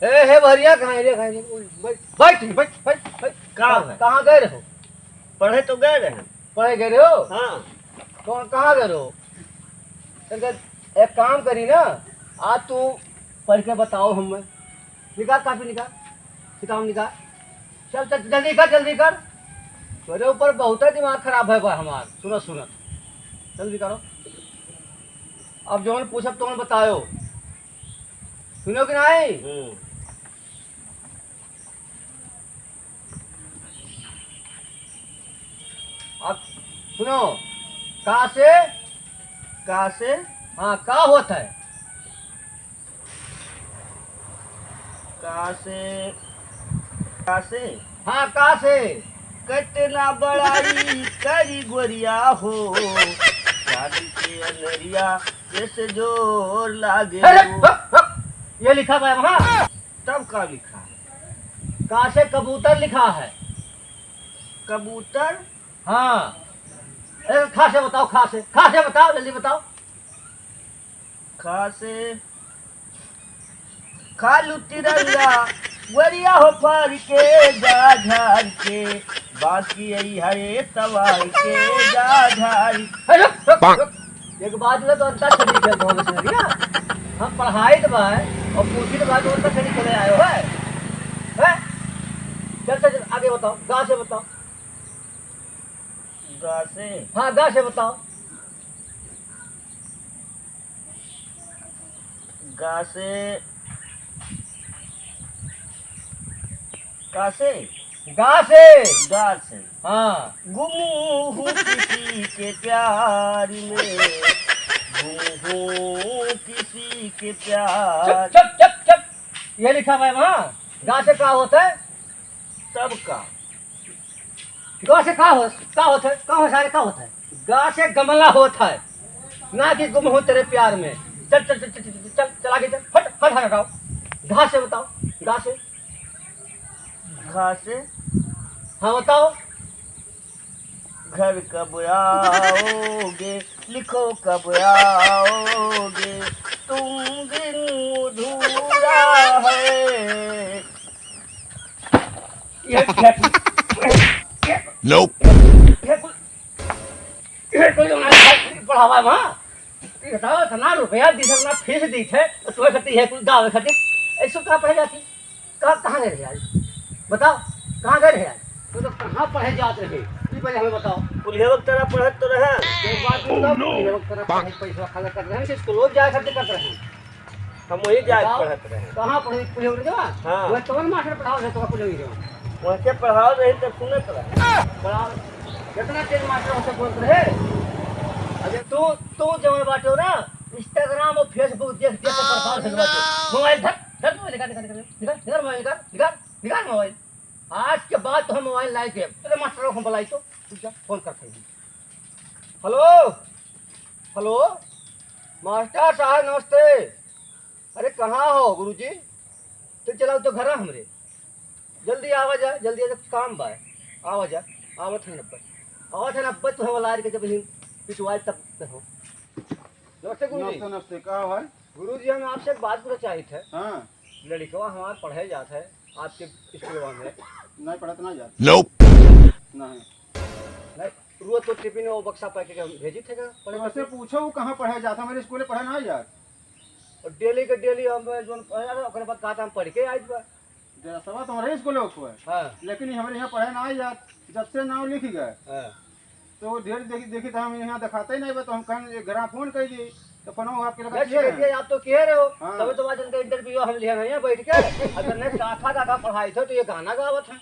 हे भैया कहाँ रे बैठ बैठ बैठ बैठ बैठ। कहाँ गए रहो? पढ़े तो गए रहे। पढ़े गए हो? हाँ। कहाँ गए रहो? एक काम करी ना, आज तू पढ़ के बताओ हमें। निकाल कापी, निकाल किताब निकाल। चल चल जल्दी कर, जल्दी कर। मेरे ऊपर बहुत है दिमाग खराब है हमार। सुनो सुनो, जल्दी करो। अब जो पूछब तो बताओ, सुनो कि नहीं? अब सुनो, कहाँ से? कहाँ से? हाँ, का होता है? कहाँ से? कहाँ से? हाँ, कहाँ से? कितना बड़ाई करी गोरिया हो, शादी के अंदरिया जैसे जोर लागे। ये लिखा है वहाँ? तब का लिखा? कहाँ से कबूतर लिखा है। कबूतर? हाँ। खा से बताओ, खा से बताओ, जल्दी बताओ। खा से खालू तिरंगा गोरिया हो फर के जा झाड़ के, बाकी यही है तवार के जा झाड़। एक बात तो अंतर छड़ी खेल दो हम पढ़ाई तो और पूछी तो बात अंतर छड़ी खेले आए हो है? चल चल आगे बताओ, गा से बताओ। गा से? हाँ, गा से बताओ। गा से? का से? गा से? गा से। हाँ। गुम हूँ किसी के प्यार में, गुम हूँ किसी के प्यार। चुप चुप चुप, ये लिखा है वहाँ। गा से का होता है? तब का? गा से का होता है? सारे का होता है? गा से गमला होता है, ना कि गुम हो तेरे प्यार में। चल चल चल चल चल चल, चल आगे चल। फट फट हटाओ। घा से बताओ, गा से। घा से? हाँ बताओ। घर कब आओगे, लिखो कब आओगे, तुम बिन अधूरा है। Nope. ये कोई पढ़ावा वहाँ बताओ ना, रुपया दी ना फीस दी थे तो तुम्हें करती है कुछ गाँव खातिर ऐसा कहाँ पढ़े जाती? कहाँ गए रहे आज? बताओ, कहाँ गए रहे आज? तो कहाँ पढ़े जाते रहे ये पहले हमें बताओ। पुलिया वक्त तरह पढ़त तो रहा। एक बात पैसा खाला कर रहे हैं, स्कूल जाए करते कर रहे हैं। हम वही जाए पढ़त रहे। कहाँ पढ़े पुलिया जमा? हाँ। वह तो मास्टर पढ़ाओ है, तो पुलिया जमा वहाँ के पढ़ाओ रहे तो सुनत रहे। पढ़ाओ कितना तेज मास्टर होते बोलते रहे। अरे तू जमा बाटो ना, इंस्टाग्राम और फेसबुक देख देख कर परेशान हो जाते। मोबाइल धर धर, मोबाइल निकाल निकाल निकाल निकाल मोबाइल निकाल निकाल निकाल मोबाइल। आज के बाद तो हम मोबाइल लाई के तेरे मास्टर को बुलाई तो फोन करते हैं। हेलो हेलो, मास्टर साहब नमस्ते। अरे कहाँ हो गुरुजी? तो चलाओ तो घर हमरे, जल्दी आवा जा, जल्दी आ जा, काम बा। आवा जा, आवत है 90 तो हम लार के जब पिटवाए तब हो। नमस्ते गुरुजी। नमस्ते। कहा भाई? गुरुजी हम आपसे एक बात पूछना चाहिए थे। हाँ। लड़कवा हमारा पढ़े जाता है आपके स्कूल में। नहीं पढ़त ना जाता। Nope. नहीं। रोज तो टिफिन और बक्सा पैक के भेजी थे क्या पढ़े? वैसे पूछो वो कहाँ पढ़े जाता, मेरे स्कूल पढ़े ना यार। और डेली के डेली हम जो पढ़े जाता ओकरे बाद कहा हम पढ़ के आई बा। सब तुम्हारे स्कूल है। हाँ। लेकिन हमारे यहाँ पढ़े ना जात, जब से नाम लिख गए हाँ। तो वो ढेर देखी तो हम यहाँ दिखाते ही नहीं बा, तो हम कहें घर फोन कर दिए तो फोन आपके लगा आप तो कह रहे हो। हाँ। तभी तो आज उनका इंटरव्यू हम लिया है बैठ के। अगर ने गाथा पढ़ाई थे तो ये गाना गावत है,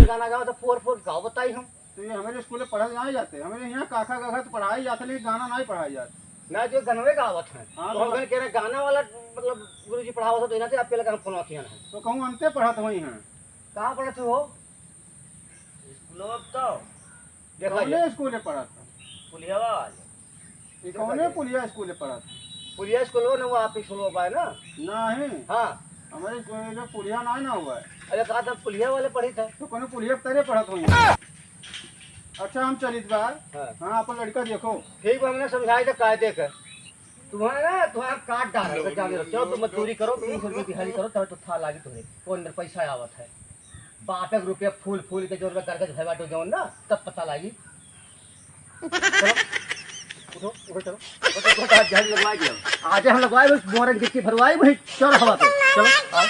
गाना गावत फोर फोर गाओ बताई हम। तो ये हमारे स्कूल पढ़े नहीं जाते, हमारे यहाँ काखा काखा तो पढ़ाई जाते लेकिन गाना नहीं पढ़ाई जाते ना, जो गनवे गावत है। हाँ, तो हम कह रहे गाना वाला मतलब गुरुजी पढ़ावत हो तो इना से आपके लगा हम फोन किया है। तो कहूँ अंते पढ़त वही हैं। कहाँ पढ़ते हो? लोग तो देखा कौने स्कूल पढ़त? पुलिया वाले। कौने पुलिया स्कूल पढ़त? पुलिया स्कूल ना वो आप स्कूल बा है ना? नहीं, हाँ। हमारे स्कूल पुलिया ना हुआ है। अरे कहा था पुलिया वाले पढ़ी थे तो कौन पुलिया तेरे पढ़त हुई? अच्छा हम चलित बार। हाँ। हाँ अपन लड़का देखो। ठीक है, हमने समझाई था कायदे का तुम्हारा तुम्हारा काट डाल जाने चलो तुम मजदूरी करो 300 रुपये दिहाड़ी करो तब तो था लागी तुम्हें कौन अंदर पैसा आवत है 62 रुपये फूल फूल के जो रुपये करके भाई बाटो जो ना तब पता लागी चलो उठो उठो चलो उठो, आज झाड़ी लगवाएगी हम आज हम लगवाए मोरन गिट्टी भरवाई वही चल हवा पे चलो आओ